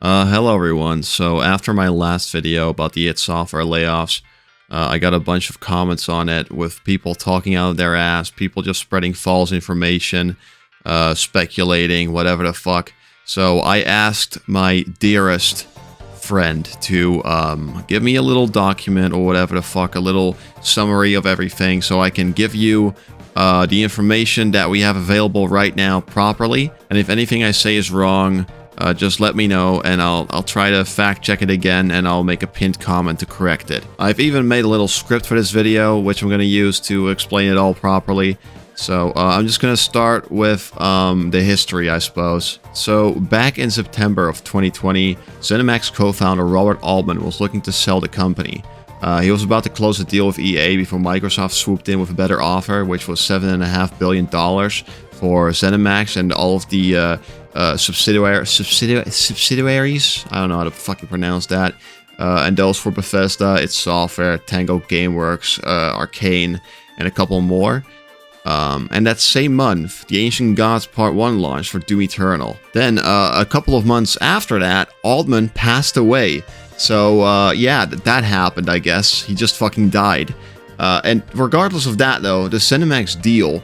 Hello everyone. So after my last video about the id Software layoffs, I got a bunch of comments on it with people talking out of their ass, people just spreading false information, speculating, whatever the fuck. So I asked my dearest friend to give me a little document or whatever the fuck, a little summary of everything so I can give you the information that we have available right now properly. And if anything I say is wrong, just let me know and I'll try to fact check it again and I'll make a pinned comment to correct it. I've even made a little script for this video which I'm going to use to explain it all properly. So I'm just going to start with the history, I suppose. So back in September of 2020, ZeniMax co-founder Robert Altman was looking to sell the company. He was about to close a deal with EA before Microsoft swooped in with a better offer, which was $7.5 billion for ZeniMax and all of the subsidiaries. I don't know how to fucking pronounce that. And those for Bethesda, id Software, Tango Gameworks, Arcane, and a couple more. And that same month, the Ancient Gods Part 1 launched for Doom Eternal. Then, a couple of months after that, Altman passed away. So, yeah, that happened, I guess. He just fucking died. And regardless of that, though, the ZeniMax deal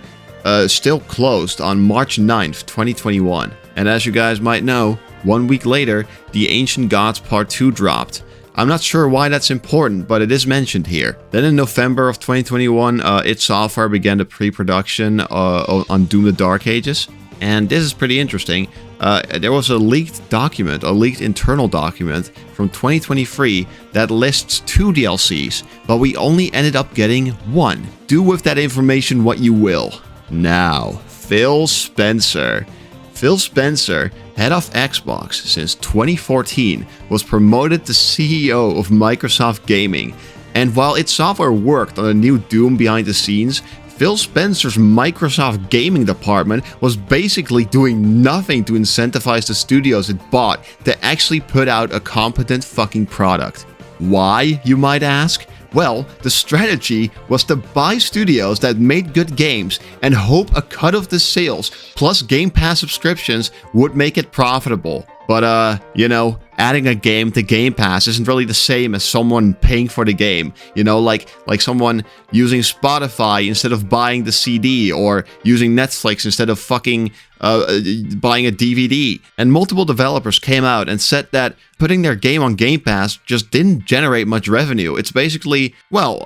still closed on March 9th, 2021. And as you guys might know, 1 week later, the Ancient Gods Part 2 dropped. I'm not sure why that's important, but it is mentioned here. Then in November of 2021, id Software began the pre-production on Doom the Dark Ages. And this is pretty interesting. There was a leaked document, a leaked internal document from 2023 that lists 2 DLCs, but we only ended up getting 1. Do with that information what you will. Now, Phil Spencer. Phil Spencer, head of Xbox since 2014, was promoted to CEO of Microsoft Gaming. And while id Software worked on a new Doom behind the scenes, Phil Spencer's Microsoft Gaming department was basically doing nothing to incentivize the studios it bought to actually put out a competent fucking product. Why, you might ask? Well, the strategy was to buy studios that made good games and hope a cut of the sales plus Game Pass subscriptions would make it profitable. But, you know, adding a game to Game Pass isn't really the same as someone paying for the game. You know, like someone using Spotify instead of buying the CD, or using Netflix instead of fucking buying a DVD. And multiple developers came out and said that putting their game on Game Pass just didn't generate much revenue. It's basically, well,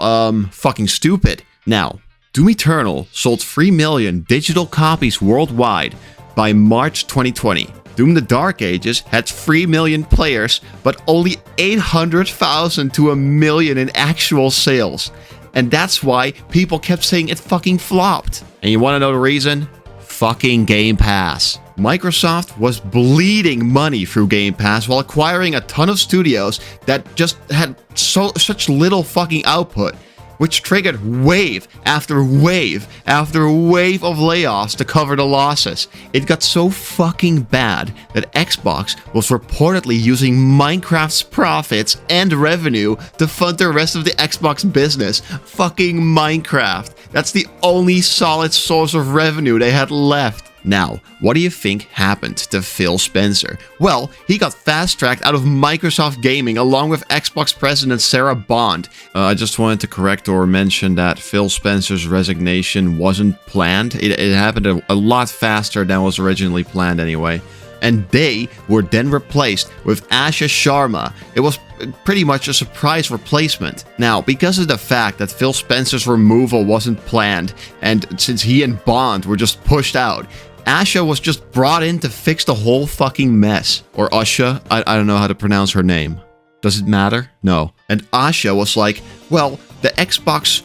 fucking stupid. Now, Doom Eternal sold 3 million digital copies worldwide by March 2020. Doom the Dark Ages had 3 million players, but only 800,000 to 1 million in actual sales. And that's why people kept saying it fucking flopped. And you want to know the reason? Fucking Game Pass. Microsoft was bleeding money through Game Pass while acquiring a ton of studios that just had such little fucking output, which triggered wave after wave after wave of layoffs to cover the losses. It got so fucking bad that Xbox was reportedly using Minecraft's profits and revenue to fund the rest of the Xbox business. Fucking Minecraft. That's the only solid source of revenue they had left. Now, what do you think happened to Phil Spencer? Well, he got fast-tracked out of Microsoft Gaming along with Xbox president Sarah Bond. I just wanted to correct or mention that Phil Spencer's resignation wasn't planned. It happened a lot faster than was originally planned anyway. And they were then replaced with Asha Sharma. It was pretty much a surprise replacement. Now, because of the fact that Phil Spencer's removal wasn't planned, and since he and Bond were just pushed out, Asha was just brought in to fix the whole fucking mess. Or Usha, I don't know how to pronounce her name. Does it matter? No. And Asha was like, well, the Xbox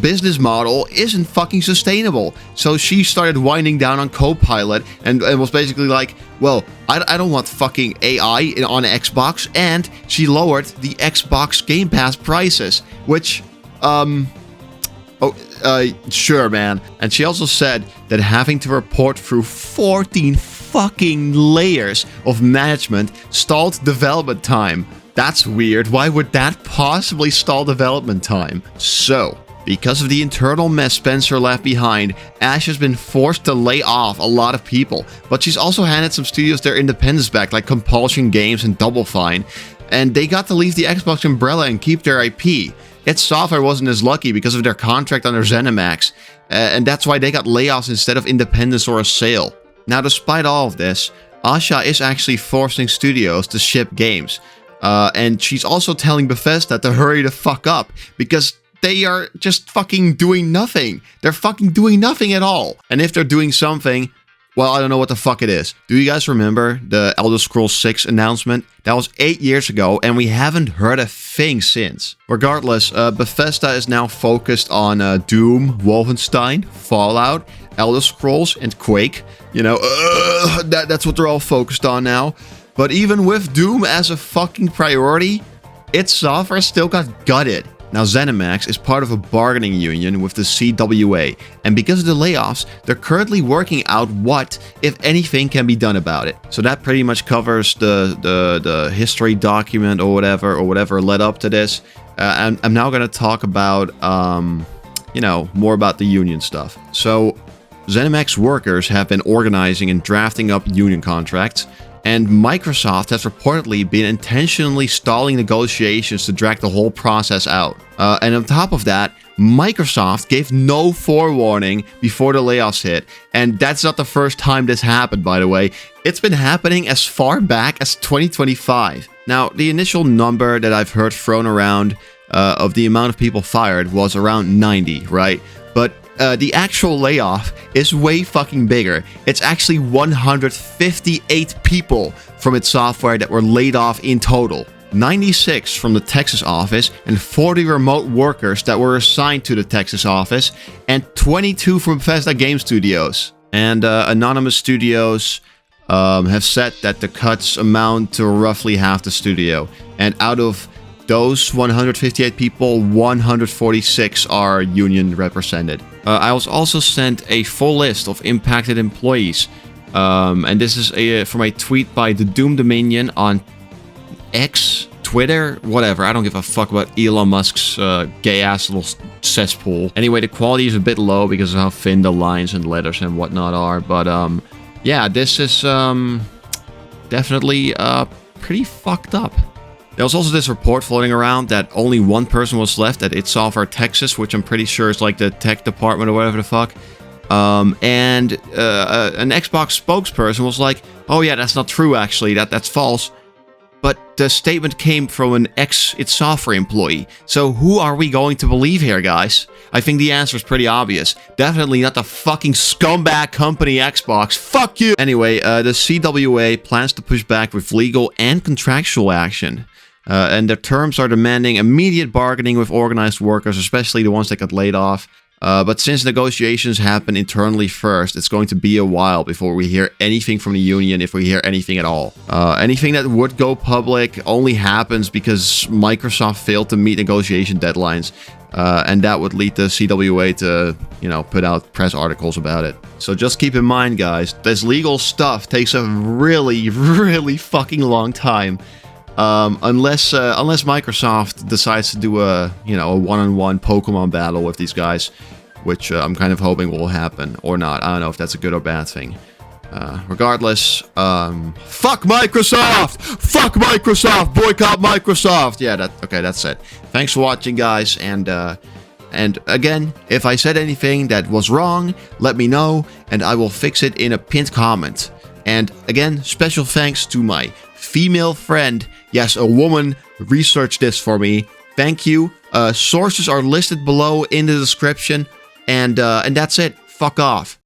business model isn't fucking sustainable. So she started winding down on Copilot and was basically like, well, I don't want fucking AI on Xbox. And she lowered the Xbox Game Pass prices, which, sure, man. And she also said that having to report through 14 fucking layers of management stalled development time. That's weird. Why would that possibly stall development time? So, Because of the internal mess Spencer left behind, Ash has been forced to lay off a lot of people, but she's also handed some studios their independence back, like Compulsion Games and Double Fine, and they got to leave the Xbox umbrella and keep their IP. Id Software wasn't as lucky because of their contract under ZeniMax, and that's why they got layoffs instead of independence or a sale. Now, despite all of this, Asha is actually forcing studios to ship games, and she's also telling Bethesda to hurry the fuck up, because they are just fucking doing nothing. They're fucking doing nothing at all. And if they're doing something, well, I don't know what the fuck it is. Do you guys remember the Elder Scrolls 6 announcement? That was 8 years ago, and we haven't heard a thing since. Regardless, Bethesda is now focused on Doom, Wolfenstein, Fallout, Elder Scrolls, and Quake. You know, that's what they're all focused on now. But even with Doom as a fucking priority, id Software still got gutted. Now, ZeniMax is part of a bargaining union with the CWA, and because of the layoffs, they're currently working out what, if anything, can be done about it. So that pretty much covers the history document or whatever led up to this. And I'm now going to talk about, you know, more about the union stuff. So, ZeniMax workers have been organizing and drafting up union contracts, and Microsoft has reportedly been intentionally stalling negotiations to drag the whole process out. And on top of that, Microsoft gave no forewarning before the layoffs hit. And that's not the first time this happened, by the way. It's been happening as far back as 2025. Now, the initial number that I've heard thrown around of the amount of people fired was around 90, right? But the actual layoff is way fucking bigger. It's actually 158 people from id Software that were laid off in total. 96 from the Texas office, and 40 remote workers that were assigned to the Texas office, and 22 from Bethesda Game Studios. And anonymous studios have said that the cuts amount to roughly half the studio. And out of those 158 people, 146 are union represented. I was also sent a full list of impacted employees. And this is from a tweet by the Doom Dominion on X, Twitter, whatever. I don't give a fuck about Elon Musk's gay-ass little cesspool. Anyway, the quality is a bit low because of how thin the lines and letters and whatnot are. But yeah, this is definitely pretty fucked up. There was also this report floating around that only one person was left at id Software Texas, which I'm pretty sure is like the tech department or whatever the fuck. And an Xbox spokesperson was like, oh yeah, that's not true actually, that's false. But the statement came from an ex-id Software employee. So who are we going to believe here, guys? I think the answer is pretty obvious. Definitely not the fucking scumbag company Xbox. Fuck you! Anyway, the CWA plans to push back with legal and contractual action. And their terms are demanding immediate bargaining with organized workers, especially the ones that got laid off. But since negotiations happen internally first, it's going to be a while before we hear anything from the union, if we hear anything at all. Anything that would go public only happens because Microsoft failed to meet negotiation deadlines. And that would lead the CWA to, you know, put out press articles about it. So just keep in mind, guys, this legal stuff takes a really, really fucking long time. Unless Microsoft decides to do a one-on-one Pokemon battle with these guys, which I'm kind of hoping will happen, or not. I don't know if that's a good or bad thing. Regardless, fuck Microsoft! Fuck Microsoft! Boycott Microsoft! Yeah, that's it. Thanks for watching, guys, and again, if I said anything that was wrong, let me know, and I will fix it in a pinned comment. And again, special thanks to my female friend. Yes, a woman researched this for me. Thank you. Sources are listed below in the description. And that's it. Fuck off.